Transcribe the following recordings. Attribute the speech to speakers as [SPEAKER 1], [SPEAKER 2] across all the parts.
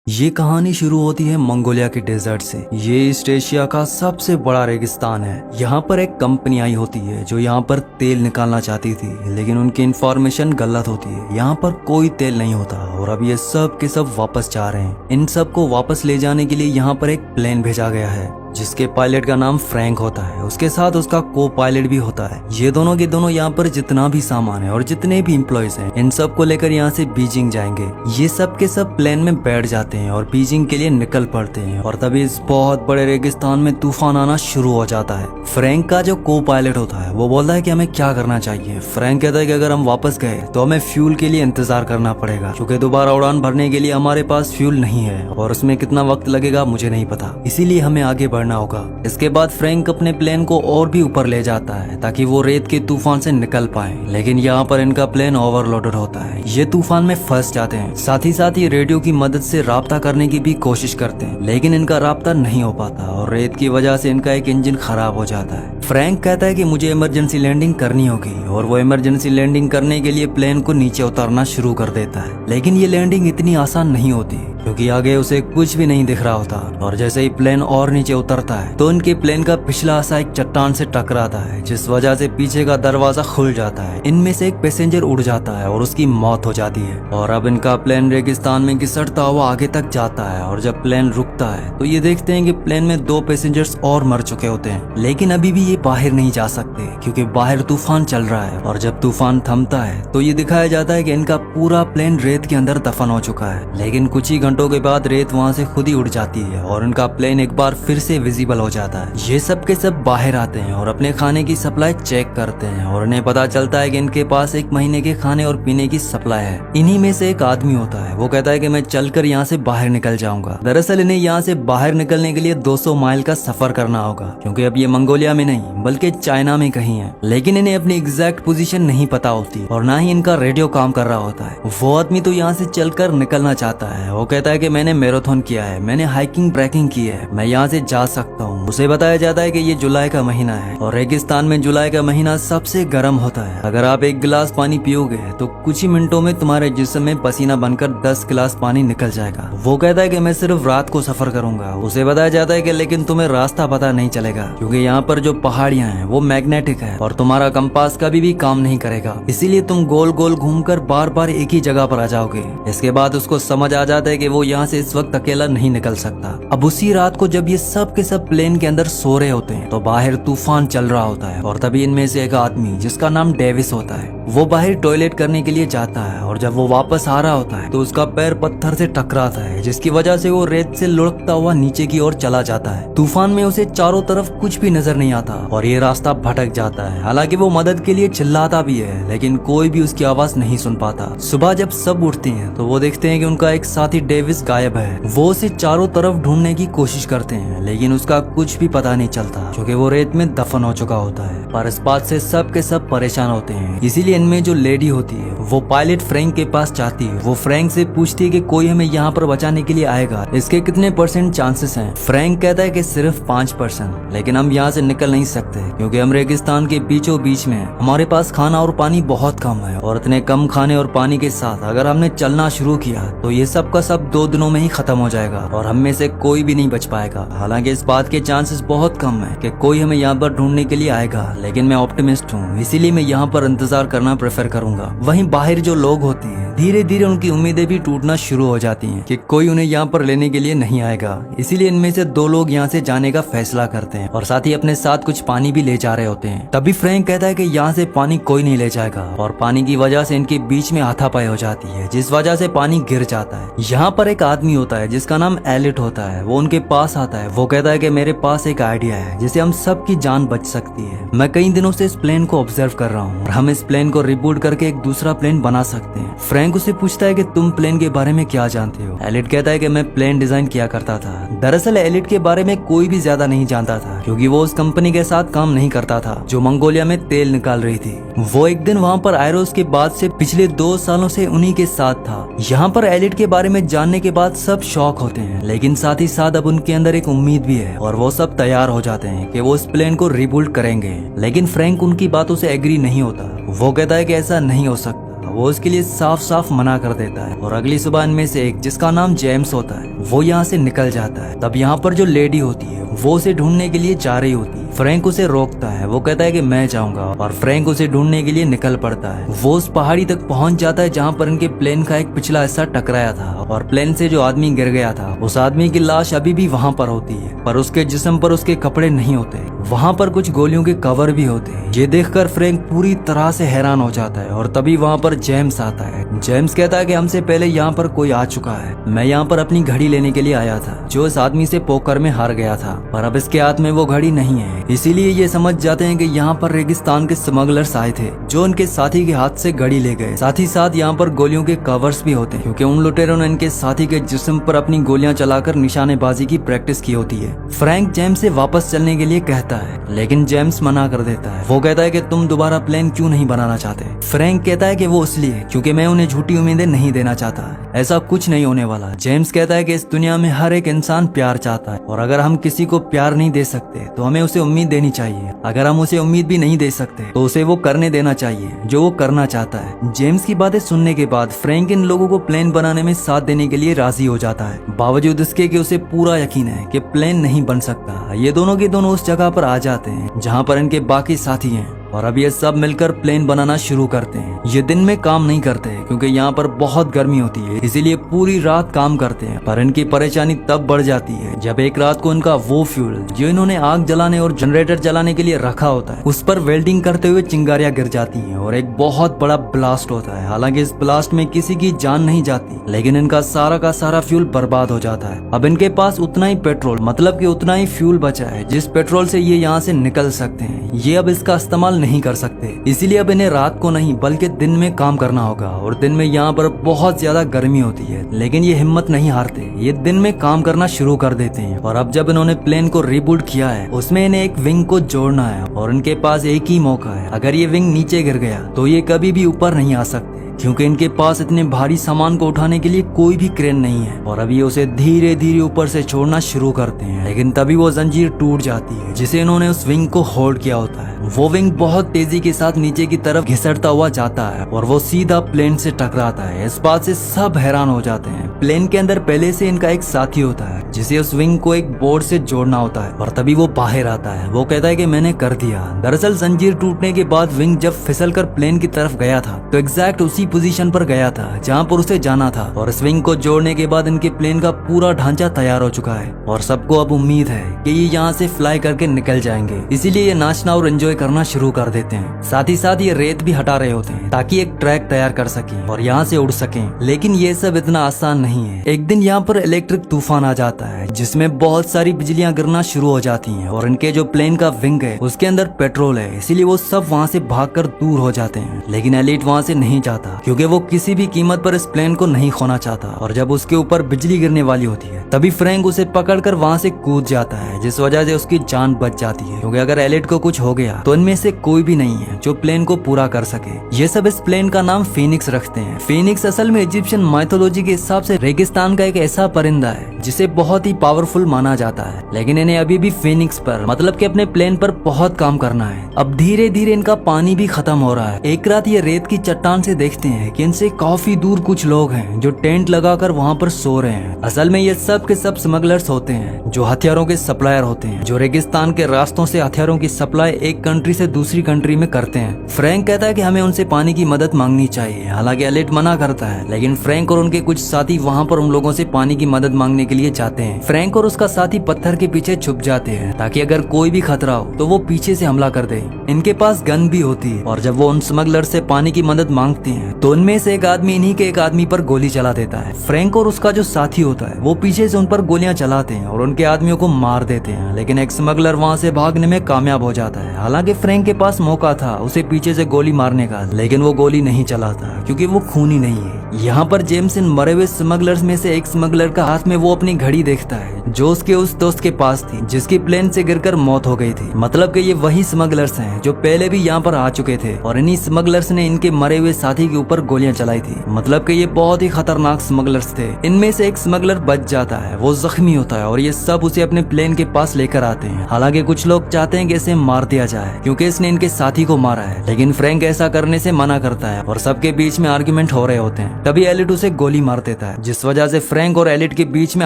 [SPEAKER 1] ये कहानी शुरू होती है मंगोलिया के डेजर्ट से। ये ईस्ट एशिया का सबसे बड़ा रेगिस्तान है। यहाँ पर एक कंपनी आई होती है जो यहाँ पर तेल निकालना चाहती थी, लेकिन उनकी इंफॉर्मेशन गलत होती है। यहाँ पर कोई तेल नहीं होता और अब ये सब के सब वापस जा रहे हैं। इन सब को वापस ले जाने के लिए यहाँ पर एक प्लेन भेजा गया है जिसके पायलट का नाम फ्रैंक होता है। उसके साथ उसका को पायलट भी होता है। ये दोनों के दोनों यहाँ पर जितना भी सामान है और जितने भी इम्प्लॉयज हैं, इन सब को लेकर यहाँ से बीजिंग जाएंगे। ये सब के सब प्लेन में बैठ जाते हैं और बीजिंग के लिए निकल पड़ते हैं। और तभी इस बहुत बड़े रेगिस्तान में तूफान आना शुरू हो जाता है। फ्रैंक का जो को पायलट होता है वो बोलता है कि हमें क्या करना चाहिए। फ्रैंक कहता है कि अगर हम वापस गए तो हमें फ्यूल के लिए इंतजार करना पड़ेगा, क्योंकि दोबारा उड़ान भरने के लिए हमारे पास फ्यूल नहीं है और उसमें कितना वक्त लगेगा मुझे नहीं पता, इसीलिए हमें आगे बढ़ना होगा। इसके बाद फ्रैंक अपने प्लेन को और भी ऊपर ले जाता है ताकि वो रेत के तूफान से निकल पाए, लेकिन यहाँ पर इनका प्लेन ओवरलोडेड होता है। ये तूफान में फंस जाते हैं। साथ ही रेडियो की मदद से राब्ता करने की भी कोशिश करते हैं, लेकिन इनका राब्ता नहीं हो पाता और रेत की वजह से इनका एक इंजन खराब हो जाता है। फ्रैंक कहता है कि मुझे इमरजेंसी लैंडिंग करनी होगी और वो इमरजेंसी लैंडिंग करने के लिए प्लेन को नीचे उतारना शुरू कर देता है। लेकिन ये लैंडिंग इतनी आसान नहीं होती क्योंकि आगे उसे कुछ भी नहीं दिख रहा होता और जैसे ही प्लेन और नीचे उतरता है तो इनके प्लेन का पिछला हिस्सा एक चट्टान से टकराता है, जिस वजह से पीछे का दरवाजा खुल जाता है। इनमें से एक पैसेंजर उड़ जाता है और उसकी मौत हो जाती है। और अब इनका प्लेन रेगिस्तान में घिसटता हुआ आगे तक जाता है और जब प्लेन रुकता है तो ये देखते हैं कि प्लेन में 2 पैसेंजर्स और मर चुके होते हैं, लेकिन अभी भी ये बाहर नहीं जा सकते क्योंकि बाहर तूफान चल रहा है। और जब तूफान थमता है तो ये दिखाया जाता है कि इनका पूरा प्लेन रेत के अंदर दफन हो चुका है। लेकिन कुछ ही घंटों के बाद रेत वहाँ से खुद ही उड़ जाती है और इनका प्लेन एक बार फिर से विजिबल हो जाता है। ये सब के सब बाहर आते हैं और अपने खाने की सप्लाई चेक करते हैं और उन्हें पता चलता है कि इनके पास 1 महीने के खाने और पीने की सप्लाई है। इन्हीं में से एक आदमी होता है, वो कहता है कि मैं चलकर यहाँ से बाहर निकल जाऊंगा। दरअसल इन्हें यहाँ से बाहर निकलने के लिए 200 माइल का सफर करना होगा, क्योंकि अब ये मंगोलिया में नहीं बल्कि चाइना में कहीं है। लेकिन इन्हें अपनी एग्जैक्ट पोजीशन नहीं पता होती और ना ही इनका रेडियो काम कर रहा होता है। वो आदमी तो यहाँ से चलकर निकलना चाहता है। वो कहता है कि मैंने मैराथन किया है, मैंने हाइकिंग ट्रैकिंग की है, मैं यहाँ से जा सकता हूँ। उसे बताया जाता है कि ये जुलाई का महीना है और रेगिस्तान में जुलाई का महीना सबसे गर्म होता है। अगर आप 1 गिलास पानी पियोगे तो कुछ ही मिनटों में तुम्हारे जिस्म में पसीना बनकर 10 गिलास पानी निकल जाएगा। वो कहता है कि मैं सिर्फ रात को सफर करूंगा। उसे बताया जाता है कि लेकिन तुम्हें रास्ता पता नहीं चलेगा, क्योंकि यहाँ पर जो पहाड़ियाँ हैं वो मैग्नेटिक है और तुम्हारा कंपास कभी भी काम नहीं करेगा, इसीलिए तुम गोल गोल घूमकर बार बार एक ही जगह पर आ जाओगे। इसके बाद उसको समझ आ जाता है कि वो यहाँ से इस वक्त अकेला नहीं निकल सकता। अब उसी रात को जब ये सब के सब प्लेन के अंदर सो रहे होते हैं तो बाहर तूफान चल रहा होता है और तभी इनमें से एक आदमी जिसका नाम डेविस होता है वो बाहर टॉयलेट करने के लिए जाता है और जब वो वापस आ रहा होता है तो उसका पैर पत्थर से टकराता है, जिसकी वजह से वो रेत से लुढ़कता हुआ नीचे की ओर चला जाता है। तूफान में उसे चारों तरफ कुछ भी नजर नहीं आता और ये रास्ता भटक जाता है। हालांकि वो मदद के लिए चिल्लाता भी है, लेकिन कोई भी उसकी आवाज नहीं सुन पाता। सुबह जब सब उठते हैं तो वो देखते हैं कि उनका एक साथी डेविस गायब है। वो उसे चारों तरफ ढूंढने की कोशिश करते हैं, लेकिन उसका कुछ भी पता नहीं चलता क्योंकि वो रेत में दफन हो चुका होता है। पर इस बात से सब के सब परेशान होते हैं। इसीलिए इनमें जो लेडी होती है वो पायलट फ्रैंक के पास जाती है। वो फ्रैंक से पूछती है कि कोई हमें यहाँ पर बचाने के लिए आएगा, इसके कितने % चांसेस हैं। फ्रैंक कहता है कि सिर्फ 5%, लेकिन हम यहाँ से निकल नहीं सकते क्योंकि हम रेगिस्तान के बीचों बीच में हैं। हमारे पास खाना और पानी बहुत कम है और इतने कम खाने और पानी के साथ अगर हमने चलना शुरू किया तो ये सब का सब 2 दिनों में ही खत्म हो जाएगा और हम में से कोई भी नहीं बच पाएगा। हालांकि इस बात के चांसेस बहुत कम है कि कोई हमें यहाँ पर ढूंढने के लिए आएगा, लेकिन मैं ऑप्टिमिस्ट हूँ, इसीलिए मैं यहाँ पर इंतजार करना प्रेफर करूंगा। वहीं बाहर जो लोग होते हैं धीरे धीरे उनकी उम्मीदें भी टूटना शुरू हो जाती हैं कि कोई उन्हें यहाँ पर लेने के लिए नहीं आएगा। इसीलिए इनमें से 2 लोग यहाँ से जाने का फैसला करते हैं और साथ ही अपने साथ कुछ पानी भी ले जा रहे होते हैं। तभी फ्रैंक कहता है कि यहाँ से पानी कोई नहीं ले जाएगा और पानी की वजह से इनके बीच में हाथापाई हो जाती है, जिस वजह से पानी गिर जाता है। यहाँ पर एक आदमी होता है जिसका नाम एलिट होता है। वो उनके पास आता है। वो कहता है कि मेरे पास एक आइडिया है जिससे हम सबकी जान बच सकती है। मैं कई दिनों से इस प्लेन को ऑब्जर्व कर रहा हूँ और हम इस प्लेन को रिबूट करके एक दूसरा प्लेन बना सकते हैं। फ्रैंक उसे पूछता है कि तुम प्लेन के बारे में क्या जानते हो। एलिट कहता है कि मैं प्लेन डिजाइन किया करता था। दरअसल एलिट के बारे में कोई भी ज्यादा नहीं जानता था क्योंकि वो उस कंपनी के साथ काम नहीं करता था जो मंगोलिया में तेल निकाल रही थी। वो एक दिन वहाँ पर आए, उसके बाद से पिछले 2 सालों से उन्हीं के साथ था। यहाँ पर एलिट के बारे में जानने के बाद सब शॉक होते हैं, लेकिन साथ ही साथ अब उनके अंदर एक उम्मीद भी है और वो सब तैयार हो जाते हैं कि वो इस प्लेन को रिबिल्ड करेंगे। लेकिन फ्रैंक उनकी बातों से एग्री नहीं होता। वो कहता है कि ऐसा नहीं हो सकता वो उसके लिए साफ साफ मना कर देता है और अगली सुबह इनमें से एक, जिसका नाम जेम्स होता है, वो यहाँ से निकल जाता है। तब यहाँ पर जो लेडी होती है वो उसे ढूंढने के लिए जा रही होती है। फ्रैंक उसे रोकता है, वो कहता है कि मैं जाऊंगा, और फ्रैंक उसे ढूंढने के लिए निकल पड़ता है। वो उस पहाड़ी तक पहुंच जाता है जहाँ पर इनके प्लेन का एक पिछला हिस्सा टकराया था, और प्लेन से जो आदमी गिर गया था उस आदमी की लाश अभी भी वहाँ पर होती है, पर उसके जिस्म पर उसके कपड़े नहीं होते। वहाँ पर कुछ गोलियों के कवर भी होते हैं। ये देखकर फ्रैंक पूरी तरह से हैरान हो जाता है, और तभी वहाँ पर जेम्स आता है। जेम्स कहता है कि हमसे पहले यहाँ पर कोई आ चुका है, मैं यहाँ पर अपनी घड़ी लेने के लिए आया था जो इस आदमी से पोकर में हार गया था, पर अब इसके हाथ में वो घड़ी नहीं है। इसीलिए ये समझ जाते हैं कि यहाँ पर रेगिस्तान के स्मगलर्स आए थे जो उनके साथी के हाथ से घड़ी ले गए। साथ ही साथ यहाँ पर गोलियों के कवर्स भी होते हैं, क्योंकि उन लुटेरों ने इनके साथी के जिस्म पर अपनी गोलियां चलाकर निशानेबाजी की प्रैक्टिस की होती है। फ्रैंक जेम्स से वापस चलने के लिए कहता है, लेकिन जेम्स मना कर देता है। वो कहता है कि तुम दोबारा प्लान क्यों नहीं बनाना चाहते। फ्रैंक कहता है कि वो इसलिए क्योंकि मैं उन्हें झूठी उम्मीदें नहीं देना चाहता, ऐसा कुछ नहीं होने वाला। जेम्स कहता है कि इस दुनिया में हर एक इंसान प्यार चाहता है, और अगर हम किसी को प्यार नहीं दे सकते तो हमें उसे उम्मीद देनी चाहिए। अगर हम उसे उम्मीद भी नहीं दे सकते तो उसे वो करने देना चाहिए जो वो करना चाहता है। जेम्स की बातें सुनने के बाद फ्रैंक इन लोगों को प्लान बनाने में साथ देने के लिए राजी हो जाता है, बावजूद इसके कि उसे पूरा यकीन है कि प्लान नहीं बन सकता। ये दोनों के दोनों उस जगह पर आ जाते हैं जहाँ पर इनके बाकी साथी हैं, और अब ये सब मिलकर प्लेन बनाना शुरू करते हैं। ये दिन में काम नहीं करते क्योंकि यहाँ पर बहुत गर्मी होती है, इसीलिए पूरी रात काम करते हैं। पर इनकी परेशानी तब बढ़ जाती है जब एक रात को इनका वो फ्यूल जो इन्होंने आग जलाने और जनरेटर जलाने के लिए रखा होता है उस पर वेल्डिंग करते हुए चिंगारियां गिर जाती हैं और एक बहुत बड़ा ब्लास्ट होता है। हालांकि इस ब्लास्ट में किसी की जान नहीं जाती, लेकिन इनका सारा का सारा फ्यूल बर्बाद हो जाता है। अब इनके पास उतना ही पेट्रोल, मतलब कि उतना ही फ्यूल बचा है जिस पेट्रोल से ये यहाँ से निकल सकते हैं। ये अब इसका इस्तेमाल नहीं कर सकते, इसीलिए अब इन्हें रात को नहीं बल्कि दिन में काम करना होगा। और दिन में यहाँ पर बहुत ज्यादा गर्मी होती है, लेकिन ये हिम्मत नहीं हारते, ये दिन में काम करना शुरू कर देते हैं। और अब जब इन्होंने प्लेन को रिबूट किया है उसमें इन्हें एक विंग को जोड़ना है, और इनके पास एक ही मौका है। अगर ये विंग नीचे गिर गया तो ये कभी भी ऊपर नहीं आ सकते, क्योंकि इनके पास इतने भारी सामान को उठाने के लिए कोई भी क्रेन नहीं है। और अभी उसे धीरे धीरे ऊपर से छोड़ना शुरू करते हैं, लेकिन तभी वो जंजीर टूट जाती है जिसे इन्होंने उस विंग को होल्ड किया होता है। वो विंग बहुत तेजी के साथ नीचे की तरफ घिसटता हुआ जाता है और वो सीधा प्लेन से टकराता है। इस बात से सब हैरान हो जाते हैं। प्लेन के अंदर पहले से इनका एक साथी होता है जिसे उस विंग को एक बोर्ड से जोड़ना होता है, और तभी वो बाहर आता है। वो कहता है कि मैंने कर दिया। दरअसल जंजीर टूटने के बाद विंग जब फिसलकर प्लेन की तरफ गया था तो एग्जैक्ट उसी पोजीशन पर गया था जहां पर उसे जाना था, और इस विंग को जोड़ने के बाद इनके प्लेन का पूरा ढांचा तैयार हो चुका है। और सबको अब उम्मीद है कि ये यहाँ से फ्लाई करके निकल जाएंगे, इसीलिए ये नाचना और एंजॉय करना शुरू कर देते हैं। साथ ही साथ ये रेत भी हटा रहे होते हैं ताकि एक ट्रैक तैयार कर सकें और यहाँ से उड़ सकें। लेकिन ये सब इतना आसान नहीं है। एक दिन यहाँ पर इलेक्ट्रिक तूफान आ जाता है जिसमें बहुत सारी बिजलियां गिरना शुरू हो जाती हैं, और इनके जो प्लेन का विंग है उसके अंदर पेट्रोल है, इसीलिए वो सब वहाँ से भागकर दूर हो जाते हैं। लेकिन एलिट वहाँ से नहीं जाता क्योंकि वो किसी भी कीमत पर इस प्लेन को नहीं खोना चाहता। और जब उसके ऊपर बिजली गिरने वाली होती है तभी फ्रैंक उसे पकड़कर वहाँ से कूद जाता है, जिस वजह से उसकी जान बच जाती है, क्योंकि अगर एलिट को कुछ हो गया तो इनमें से कोई भी नहीं है जो प्लेन को पूरा कर सके। ये सब इस प्लेन का नाम फीनिक्स रखते हैं। फीनिक्स असल में इजिप्शियन माइथोलॉजी के हिसाब से रेगिस्तान का एक ऐसा परिंदा है जिसे बहुत ही पावरफुल माना जाता है, लेकिन इन्हें अभी भी फीनिक्स पर, मतलब कि अपने प्लेन पर बहुत काम करना है। अब धीरे धीरे इनका पानी भी खत्म हो रहा है। एक रात ये रेत की चट्टान से देखते हैं कि इनसे काफी दूर कुछ लोग हैं जो टेंट लगाकर वहाँ पर सो रहे हैं। असल में ये सब के सब स्मगलर्स होते हैं जो हथियारों के सप्लायर होते हैं, जो रेगिस्तान के रास्तों से हथियारों की सप्लाई एक कंट्री से दूसरी कंट्री में करते हैं। फ्रैंक कहता है कि हमें उनसे पानी की मदद मांगनी चाहिए, हालांकि एलिट मना करता है, लेकिन फ्रैंक और उनके कुछ साथी वहाँ पर उन लोगों से पानी की मदद मांगने के लिए जाते हैं। फ्रैंक और उसका साथी पत्थर के पीछे छुप जाते हैं ताकि अगर कोई भी खतरा हो तो वो पीछे से हमला कर दे। इनके पास गन भी होती है, और जब वो उन स्मगलर से पानी की मदद मांगते हैं तो उनमें से एक आदमी इन्हीं के एक आदमी पर गोली चला देता है। फ्रैंक और उसका जो साथी होता है वो पीछे से उन पर गोलियां चलाते हैं और उनके आदमियों को मार देते हैं, लेकिन एक स्मगलर वहाँ से भागने में कामयाब हो जाता है। हालांकि फ्रैंक के पास मौका था उसे पीछे से गोली मारने का, लेकिन वो गोली नहीं चलाता क्योंकि वो खूनी नहीं है। यहाँ पर जेम्स इन मरे हुए स्मगलर्स में से एक स्मगलर का हाथ में वो अपनी अपनी घड़ी देखता है जो उसके उस दोस्त के पास थी जिसकी प्लेन से गिरकर मौत हो गई थी। मतलब कि ये वही स्मगलर्स हैं जो पहले भी यहाँ पर आ चुके थे और इन्हीं स्मगलर्स ने इनके मरे हुए साथी के ऊपर गोलियां चलाई थी। मतलब कि ये बहुत ही खतरनाक स्मगलर्स थे। इनमें से एक स्मगलर बच जाता है, वो जख्मी होता है और ये सब उसे अपने प्लेन के पास लेकर आते हैं। हालांकि कुछ लोग चाहते हैं कि इसे मार दिया जाए क्योंकि इसने इनके साथी को मारा है, लेकिन फ्रैंक ऐसा करने से मना करता है और सबके बीच में आर्ग्यूमेंट हो रहे होते हैं। तभी एलिट उसे गोली मार देता है, जिस वजह से फ्रैंक और एलिट के बीच में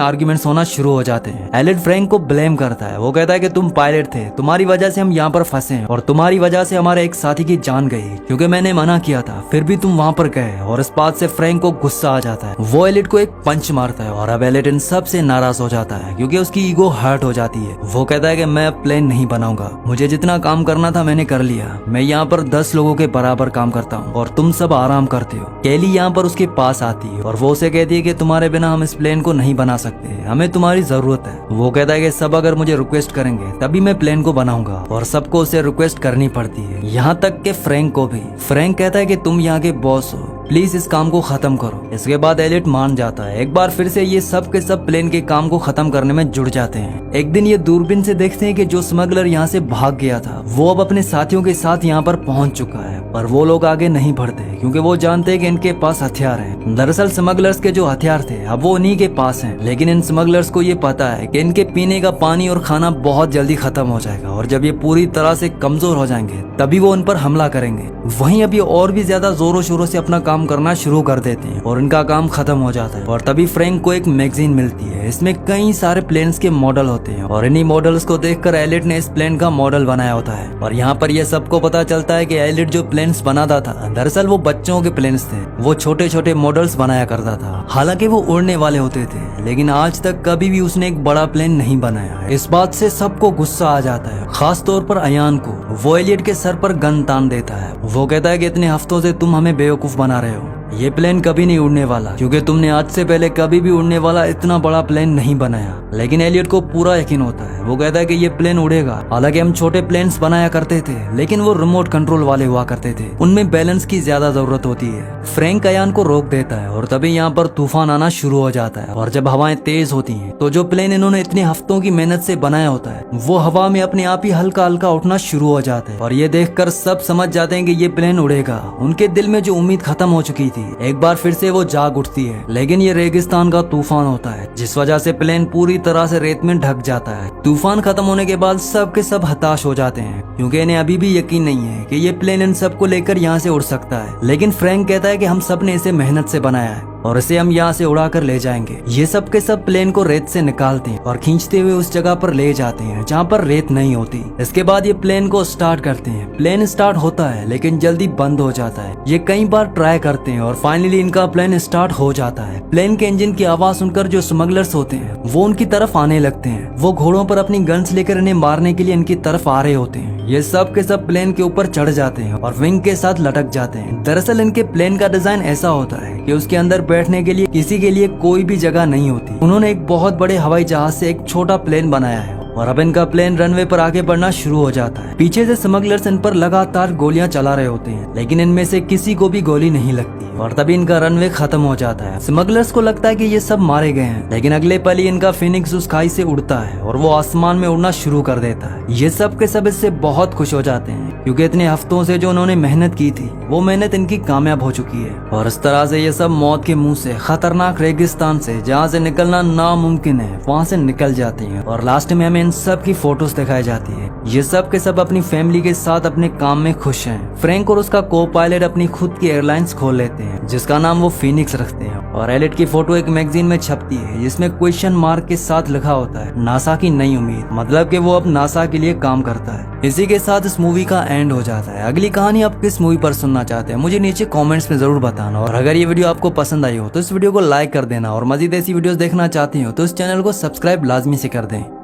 [SPEAKER 1] आर्ग्यूमेंट्स होना शुरू हो जाते हैं। एलिट फ्रैंक को ब्लेम करता है, वो कहता है कि तुम पायलट थे, तुम्हारी वजह से हम यहाँ पर फंसे हैं और तुम्हारी वजह से हमारे एक साथी की जान गई क्योंकि मैंने मना किया था, फिर भी तुम वहाँ पर गए। और इस बात से फ्रैंक को गुस्सा आ जाता है, वो एलिट को एक पंच मारता है और अब एलिट इन सब से नाराज हो जाता है क्योंकि उसकी ईगो हर्ट हो जाती है। वो कहता है कि मैं अब प्लेन नहीं बनाऊंगा, मुझे जितना काम करना था मैंने कर लिया, मैं यहाँ पर 10 लोगों के बराबर काम करता हूँ और तुम सब आराम करते हो। केली यहाँ पर उसके पास आती है और वो उसे कहती है कि तुम्हारे बिना हम इस प्लेन को नहीं बना सकते, हमें तुम्हारी जरूरत है। वो कहता है कि सब अगर मुझे रिक्वेस्ट करेंगे तभी मैं प्लेन को बनाऊंगा और सबको उसे रिक्वेस्ट करनी पड़ती है, यहाँ तक के फ्रैंक को भी। फ्रैंक कहता है कि तुम यहाँ के बॉस हो, प्लीज इस काम को खत्म करो। इसके बाद एलिट मान जाता है। एक बार फिर से ये सब के सब प्लेन के काम को खत्म करने में जुड़ जाते हैं। एक दिन ये दूरबीन से देखते हैं कि जो स्मगलर यहाँ से भाग गया था वो अब अपने साथियों के साथ यहाँ पर पहुंच चुका है, पर वो लोग आगे नहीं बढ़ते क्योंकि वो जानते हैं कि इनके पास हथियार हैं। दरअसल स्मगलर्स के जो हथियार थे अब वो उन्हीं के पास हैं, लेकिन इन स्मगलर्स को ये पता है कि इनके पीने का पानी और खाना बहुत जल्दी खत्म हो जाएगा और जब ये पूरी तरह से कमजोर हो जाएंगे तभी वो उन पर हमला करेंगे। वहीं अब ये और भी ज्यादा जोरों शोरों से अपना काम करना शुरू कर देते हैं और इनका काम खत्म हो जाता है। और तभी फ्रैंक को एक मैगजीन मिलती है, इसमें कई सारे प्लेन्स के मॉडल होते हैं और इन्हीं मॉडल्स को देखकर एलिट ने इस प्लेन का मॉडल बनाया होता है। और यहाँ पर यह सबको पता चलता है कि एलिट जो प्लेन्स बनाता था दरअसल वो बच्चों के प्लेन्स थे, वो छोटे छोटे मॉडल्स बनाया करता था। हालांकि वो उड़ने वाले होते थे, लेकिन आज तक कभी भी उसने एक बड़ा प्लेन नहीं बनाया। इस बात से सबको गुस्सा आ जाता है, खास तौर पर अयान को। वो एलिट के सर पर गन तान देता है। वो कहता है कि इतने हफ्तों से तुम हमें बेवकूफ बना रहे हो, ये प्लेन कभी नहीं उड़ने वाला क्योंकि तुमने आज से पहले कभी भी उड़ने वाला इतना बड़ा प्लेन नहीं बनाया। लेकिन एलियट को पूरा यकीन होता है, वो कहता है कि ये प्लेन उड़ेगा। हालांकि हम छोटे प्लेन्स बनाया करते थे लेकिन वो रिमोट कंट्रोल वाले हुआ करते थे, उनमें बैलेंस की ज्यादा जरूरत होती है। फ्रैंक अयान को रोक देता है और तभी यहाँ पर तूफान आना शुरू हो जाता है और जब हवाएं तेज होती हैं तो जो प्लेन इन्होंने इतने हफ्तों की मेहनत से बनाया होता है वो हवा में अपने आप ही हल्का हल्का उठना शुरू हो जाता है। और ये देखकर सब समझ जाते हैं कि ये प्लेन उड़ेगा। उनके दिल में जो उम्मीद खत्म हो चुकी थी एक बार फिर से वो जाग उठती है, लेकिन ये रेगिस्तान का तूफान होता है जिस वजह से प्लेन पूरी तरह से रेत में ढक जाता है। तूफान खत्म होने के बाद सब के सब हताश हो जाते हैं क्योंकि इन्हें अभी भी यकीन नहीं है कि ये प्लेन इन सबको लेकर यहाँ से उड़ सकता है। लेकिन फ्रैंक कहता है कि हम सब ने इसे मेहनत से बनाया है और इसे हम यहाँ से उड़ा कर ले जाएंगे। ये सब के सब प्लेन को रेत से निकालते हैं और खींचते हुए उस जगह पर ले जाते हैं जहाँ पर रेत नहीं होती। इसके बाद ये प्लेन को स्टार्ट करते हैं। प्लेन स्टार्ट होता है लेकिन जल्दी बंद हो जाता है। ये कई बार ट्राई करते हैं और फाइनली इनका प्लेन स्टार्ट हो जाता है। प्लेन के इंजन की आवाज सुनकर जो स्मगलर्स होते हैं वो उनकी तरफ आने लगते हैं। वो घोड़ों पर अपनी गन्स लेकर इन्हें मारने के लिए इनकी तरफ आ रहे होते हैं। ये सब के सब प्लेन के ऊपर चढ़ जाते हैं और विंग के साथ लटक जाते हैं। दरअसल इनके प्लेन का डिजाइन ऐसा होता है कि उसके अंदर बैठने के लिए किसी के लिए कोई भी जगह नहीं होती। उन्होंने एक बहुत बड़े हवाई जहाज से एक छोटा प्लेन बनाया है और अब इनका प्लेन रनवे पर आगे बढ़ना शुरू हो जाता है। पीछे से स्मगलर्स इन पर लगातार गोलियां चला रहे होते हैं लेकिन इनमें से किसी को भी गोली नहीं लगती और तभी इनका रनवे खत्म हो जाता है। स्मगलर्स को लगता है कि ये सब मारे गए हैं, लेकिन अगले पल ही इनका फिनिक्स उस खाई से उड़ता है और वो आसमान में उड़ना शुरू कर देता है। ये सब के सब इससे बहुत खुश हो जाते हैं क्योंकि इतने हफ्तों से जो उन्होंने मेहनत की थी वो मेहनत इनकी कामयाब हो चुकी है। और इस तरह से ये सब मौत के मुंह से, खतरनाक रेगिस्तान से जहाँ से निकलना नामुमकिन है, वहाँ से निकल जाती है। और लास्ट में हमें इन सब की फोटोज दिखाई जाती है। ये सब के सब अपनी फैमिली के साथ अपने काम में खुश हैं। फ्रैंक और उसका को पायलट अपनी खुद की एयरलाइंस खोल लेते हैं जिसका नाम वो फिनिक्स रखते हैं। और एलिट की फोटो एक मैगजीन में छपती है जिसमें क्वेश्चन मार्क के साथ लिखा होता है नासा की नई उम्मीद, मतलब कि वो अब नासा के लिए काम करता है। इसी के साथ इस मूवी का एंड हो जाता है। अगली कहानी आप किस मूवी पर सुनना चाहते हैं मुझे नीचे कमेंट्स में जरूर बताना। और अगर ये वीडियो आपको पसंद आई हो तो इस वीडियो को लाइक कर देना और मजीद ऐसी वीडियोस देखना चाहते हो तो इस चैनल को सब्सक्राइब लाजमी से कर दें।